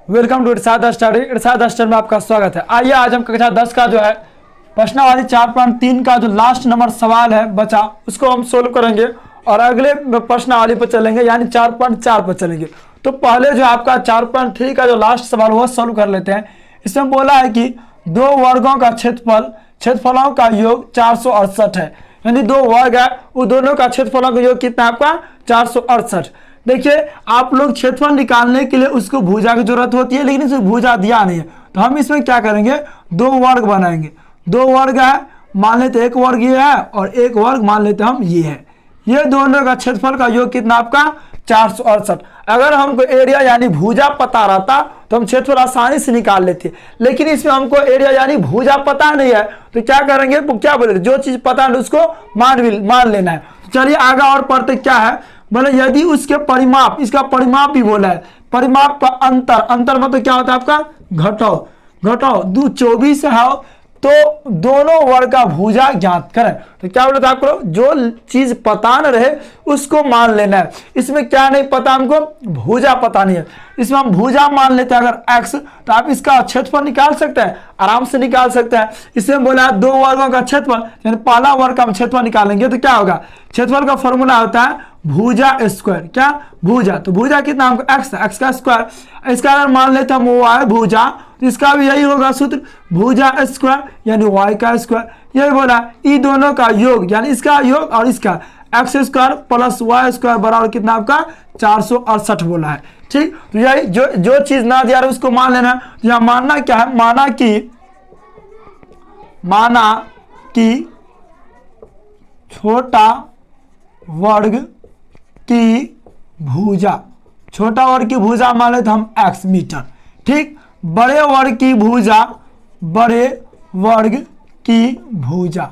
Welcome to Irshad study. Irshad study में आपका स्वागत है। आइए आज हम कक्षा 10 का जो है प्रश्नावली 4.3 का जो लास्ट नंबर सवाल है बचा, उसको हम सोल्व करेंगे और अगले प्रश्नावली पर चलेंगे, यानी 4.4 पर चलेंगे। तो पहले जो आपका 4.3 का जो लास्ट सवाल वो सोल्व कर लेते हैं। इसमें बोला है कि दो वर्गों का क्षेत्रफलों का योग 468 है, यानी दो वर्ग है, वो दोनों का क्षेत्रफलों का योग कितना है आपका 468। देखिए आप लोग क्षेत्रफल निकालने के लिए उसको भुजा की जरूरत होती है, लेकिन इसमें भुजा दिया नहीं है, तो हम इसमें क्या करेंगे, दो वर्ग बनाएंगे। दो वर्ग है, मान लेते एक वर्ग ये है और एक वर्ग मान लेते हम ये है। ये दोनों का क्षेत्रफल का योग कितना आपका 468। अगर हमको एरिया यानी भुजा पता रहता तो हम क्षेत्रफल आसानी से निकाल लेते, लेकिन इसमें हमको एरिया यानी भुजा पता नहीं है, तो क्या करेंगे, क्या बोले, जो चीज पता है उसको मान लेना है। चलिए आगे और पढ़ते क्या है। बोले यदि उसके परिमाप, इसका परिमाप भी बोला है, परिमाप का अंतर मतलब क्या होता है आपका घटाओ 24 है, तो दोनों वर्ग का भुजा ज्ञात करें। तो क्या बोलते आपको, जो चीज पता न रहे उसको मान लेना है। इसमें क्या नहीं पता, हमको भुजा पता नहीं है, इसमें हम भुजा मान लेते हैं अगर x, तो आप इसका क्षेत्रफल निकाल सकते हैं, आराम से निकाल सकते हैं। इसमें बोला दो वर्गों का क्षेत्रफल, यानी पहला वर्ग का हम क्षेत्रफल निकालेंगे तो क्या होगा, क्षेत्रफल का फॉर्मूला होता है भुजा स्क्वायर। क्या भुजा, तो भुजा कितना हमको x का स्क्वायर, इसका अगर मान लेते हम y भुजा, तो इसका भी यही होगा सूत्र, भुजा स्क्वायर यानी y का स्क्वायर। यही बोला इन दोनों का योग, यानी इसका योग और इसका x square plus y square बराबर कितना आपका 468 बोला है। ठीक, तो यही जो चीज ना दिया रहा उसको मान लेना। तो यहाँ मानना क्या है, माना कि छोटा वर्ग की भुजा, छोटा वर्ग की भुजा मान लेते हम x मीटर। ठीक, बड़े वर्ग की भुजा, बड़े वर्ग की भुजा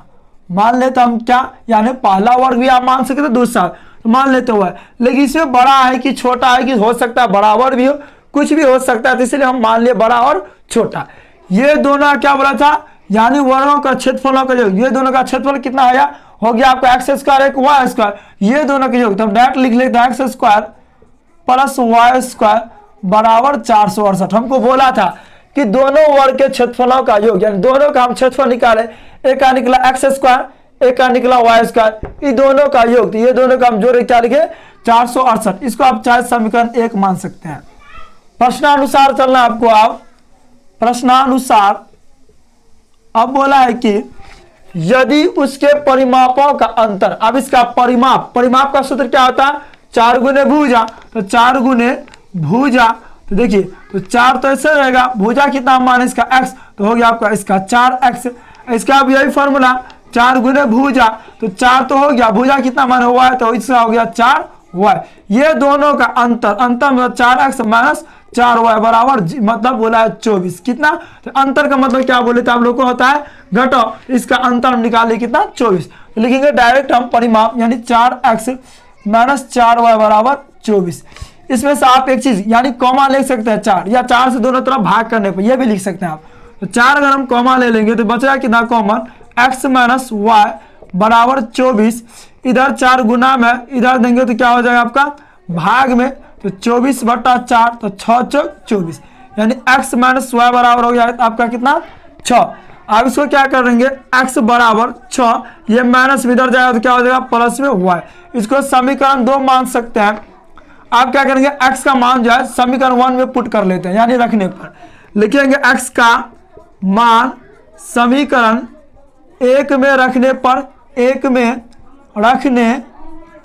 मान लेते हम क्या, यानी पहला वर्ग भी आप मान सकते हैं, दूसरा तो मान लेते हुए, लेकिन इसमें बड़ा है कि छोटा है कि हो सकता है बराबर भी हो, कुछ भी हो सकता है, तो इसलिए हम मान लिए बड़ा और छोटा। ये दोनों क्या बोला था, यानी वर्गों का क्षेत्रफलों का योग, ये दोनों का क्षेत्रफल कितना आया, हो गया आपका एक्स स्क्वायर एक वाई स्क्वायर, ये दोनों के योग, तो हम डायरेक्ट लिख लेते हैं x square plus y square बराबर 468। हमको बोला था कि दोनों वर्ग के क्षेत्रफलों का योग, यानी दोनों का हम क्षेत्रफल निकाले, एक का निकला एक्स स्क्वायर, एक का निकला वाई स्क्वायर, ये दोनों का योग, तो ये दोनों का हम जोड़े क्या लिखे 468। इसको आप चाहे समीकरण 1 मान सकते हैं। प्रश्नानुसार चलना आपको, आप प्रश्नानुसार अब बोला है कि यदि उसके परिमापों का अंतर, अब इसका परिमाप का सूत्र क्या होता है, 4 गुने भुजा, तो 4 गुने भुजा, तो देखिए तो 4 तो ऐसे रहेगा, भुजा कितना माने इसका x, तो हो गया आपका इसका 4x। इसका अब यही फॉर्मूला 4 गुने भुजा, तो 4 तो हो गया, भुजा कितना माने y, तो इसका हो गया 4y। ये दोनों का अंतर मतलब 4x माइनस 4y बराबर मतलब बोला है 24। कितना, तो अंतर का मतलब क्या बोले थे आप लोग को, होता है घटाओ, इसका अंतर हम निकाले कितना 24। तो लिखेंगे डायरेक्ट हम परिमाप, यानी 4x माइनस 4y बराबर 24। इसमें से आप एक चीज यानी कॉमा ले सकते हैं 4, या 4 से दोनों तरफ भाग करने पर ये भी लिख सकते हैं आप। तो 4 अगर हम कॉमा ले लेंगे तो बचेगा कितना कॉमन, x माइनस वाई बराबर 24। इधर 4 गुना में इधर देंगे तो क्या हो जाएगा आपका भाग में, तो 24/4, तो 6 चौक 24, यानी x माइनस वाई बराबर हो गया आपका कितना 6। अब इसको क्या करेंगे, x बराबर 6, ये माइनस इधर जाएगा तो क्या हो जाएगा प्लस में y। इसको समीकरण 2 मान सकते हैं। आप क्या करेंगे, x का मान जो है समीकरण 1 में पुट कर लेते हैं, यानी रखने पर लिखेंगे x का मान समीकरण 1 में रखने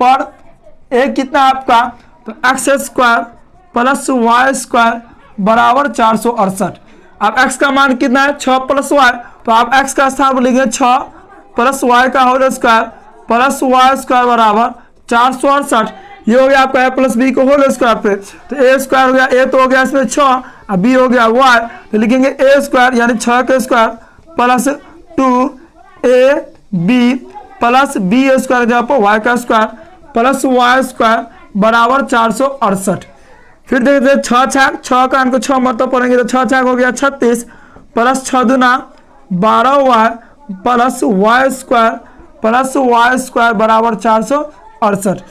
पर, एक कितना आपका, तो x square plus y square बराबर 468। अब x का मान कितना है 6 प्लस वाई, तो आप x का स्थान पर लिखेंगे 6 प्लस वाई का whole square plus y square बराबर 468। ये हो गया आपका a प्लस बी को होल स्क्वायर पे, तो a स्क्वायर हो गया, a तो हो गया इसमें 6, अब b हो गया y, तो लिखेंगे a स्क्वायर यानी 6 का square plus 2ab plus b square जहाँ पर y का स्क्वायर प्लस वाई स्क्वायर बराबर 468। फिर देखते 6 का इनको 6 मतलब पढ़ेंगे तो 6 हो गया 36 प्लस 6 दूना 12y प्लस वाई स्क्वायर बराबर 468।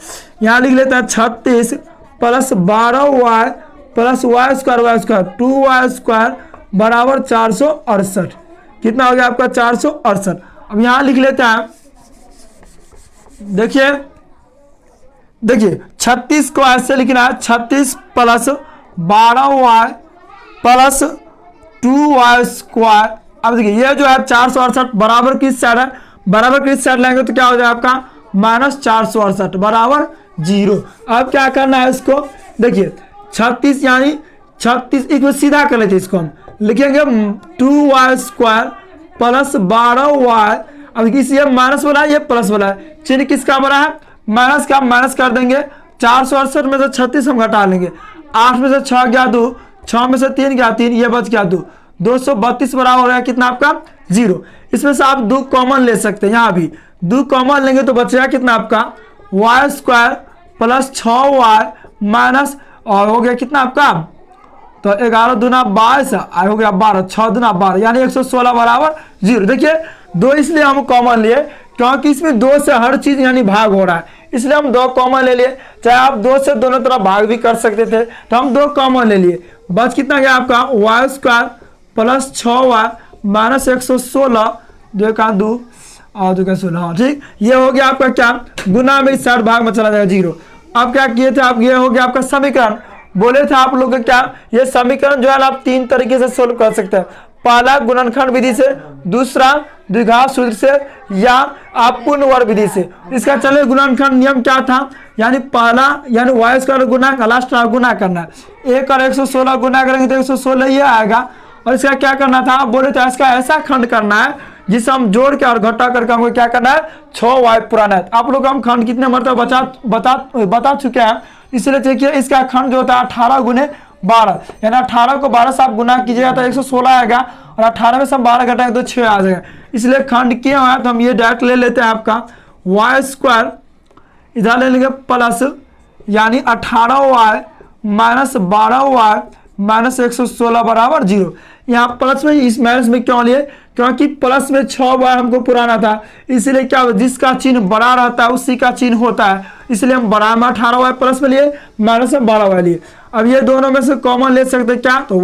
यहाँ लिख लेते हैं 36 plus 12y plus y square 2y² बराबर 468। कितना हो गया आपका 468। अब यहाँ लिख लेते हैं, देखिए 36 को ऐसे लिखना है 36 प्लस 12y प्लस 2y²। अब देखिए ये जो है 468 बराबर किस साइड है, बराबर किस साइड लेंगे तो क्या हो जाएगा आपका -468 बराबर 0। अब क्या करना है इसको, देखिए 36 यानी 36 एक सीधा कर लेते इसको, हम लिखेंगे 2y² प्लस 12y। अब किसी माइनस वाला है, ये प्लस वाला है, चिन्ह किसका बना है माइनस का, माइनस कर देंगे। 468 में से 36 हम घटा लेंगे, 8 में से 6 गया 2, 6 में से 3 गया 3, ये बच गया 2, 232 बराबर हो गया कितना आपका 0। इसमें से आप 2 कॉमन ले सकते हैं, यहाँ भी 2 कॉमन लेंगे तो बचेगा कितना आपका y² प्लस 6y माइनस, और हो गया कितना आपका, तो 11 दूना 22 हो गया 12, 6 दूना 12 यानी 116 बराबर 0। देखिए 2 इसलिए हम कॉमन लिए क्योंकि इसमें 2 से हर चीज यानी भाग हो रहा है, इसलिए हम 2 कॉमन ले लिए। चाहे आप 2 से दोनों तरफ भाग भी कर सकते थे, तो हम 2 कॉमन ले लिए। बच कितना गया आपका y² प्लस 6y माइनस 116, 2 का 2 और 2 का 16। ठीक, ये हो गया आपका क्या गुना में 60 भाग में चला जाएगा 0। अब क्या किए थे आप, ये हो गया आपका समीकरण। बोले थे आप लोग क्या, ये समीकरण जो है आप 3 तरीके से सोल्व कर सकते हैं। पहला गुणनखंड विधि से, दूसरा द्विघात सूत्र से, या आप पूर्ण वर्ग विधि से। इसका चले गुणनखंड नियम क्या था, यानी पहला यानी y² गुना का लास्ट गुना करना है। 1 और 116 गुना करेंगे तो 116 ये आएगा। और इसका क्या करना था, आप बोले थे इसका ऐसा खंड करना है जिसे हम जोड़ के और घटा करके हमको क्या करना है 6y पुराना है। आप लोग हम खंड कितने मरतबा बता चुके हैं, इसलिए देखिए इसका खंड जो होता है 18 गुने 12, यानी 18 को 12 से आप गुना कीजिएगा तो 116 आएगा, और 18 में से हम 12 घटाएंगे तो 6 आ जाएगा। इसलिए खंड किया हुआ है तो हम ये डायरेक्ट ले लेते हैं आपका y² इधर ले लेंगे प्लस यानी 18y माइनस 12y माइनस 116 बराबर 0। यहाँ प्लस में इस माइनस में क्यों लिए, क्योंकि प्लस में 6y हमको पुराना था, इसलिए क्या जिसका चिन्ह बड़ा रहता है उसी का चिन्ह होता है, इसलिए हम बड़ा में 18y प्लस में लिए, माइनस में 12y लिए। अब ये दोनों में से कॉमन ले सकते क्या, तो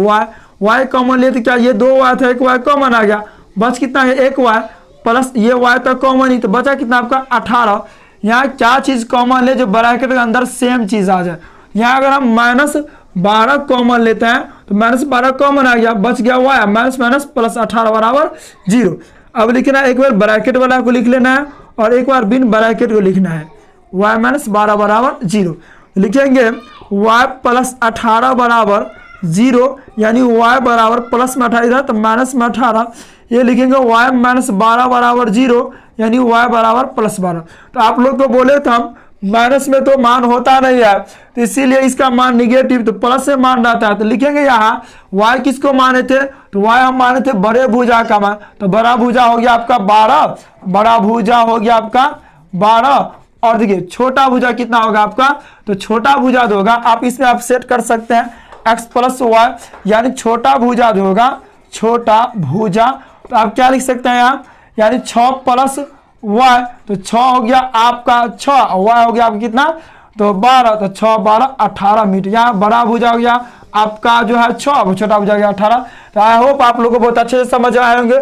y कॉमन लिए तो क्या ये 2y था, 1y कॉमन आ गया, बच कितना है 1y प्लस ये y तो कॉमन ही, तो बचा कितना आपका 18। यहाँ क्या चीज कॉमन ले जो ब्रैकेट के अंदर सेम चीज आ जाए। यहाँ अगर हम -12 कॉमन लेते हैं तो -12 कॉमन आ गया, बच गया y माइनस माइनस प्लस 18 बराबर 0। अब लिखना है, एक बार ब्रैकेट वाला को लिख लेना है और एक बार बिन ब्रैकेट को लिखना है, y माइनस 12 बराबर 0। लिखेंगे y प्लस 18 बराबर 0, यानी y बराबर प्लस में 18 इधर तो माइनस में 18, ये लिखेंगे y माइनस 12 बराबर 0, यानी y बराबर प्लस 12। तो आप लोग को बोले थे हम माइनस में तो मान होता नहीं है, तो इसीलिए इसका मान निगेटिव, तो प्लस से मान रहता है। तो लिखेंगे यहाँ y किसको माने थे, तो y हम माने थे बड़े भुजा का मान, तो बड़ा भुजा हो गया आपका 12, बड़ा भुजा हो गया आपका 12। और देखिए छोटा भुजा कितना होगा आपका, तो छोटा भुजा जो होगा आप इसमें आप सेट कर सकते हैं x प्लस y, यानी छोटा भुजा जो होगा छोटा भुजा, तो आप क्या लिख सकते हैं यहाँ, यानी 6 प्लस y, तो 6 हो गया आपका 6, y हो गया आपका कितना, तो 12, तो 6 12 18 मीटर। यहाँ बड़ा भुजा हो गया आपका जो है 6, छोटा भुजा हो गया 18। तो आई होप आप लोगों को बहुत अच्छे से समझ आए होंगे।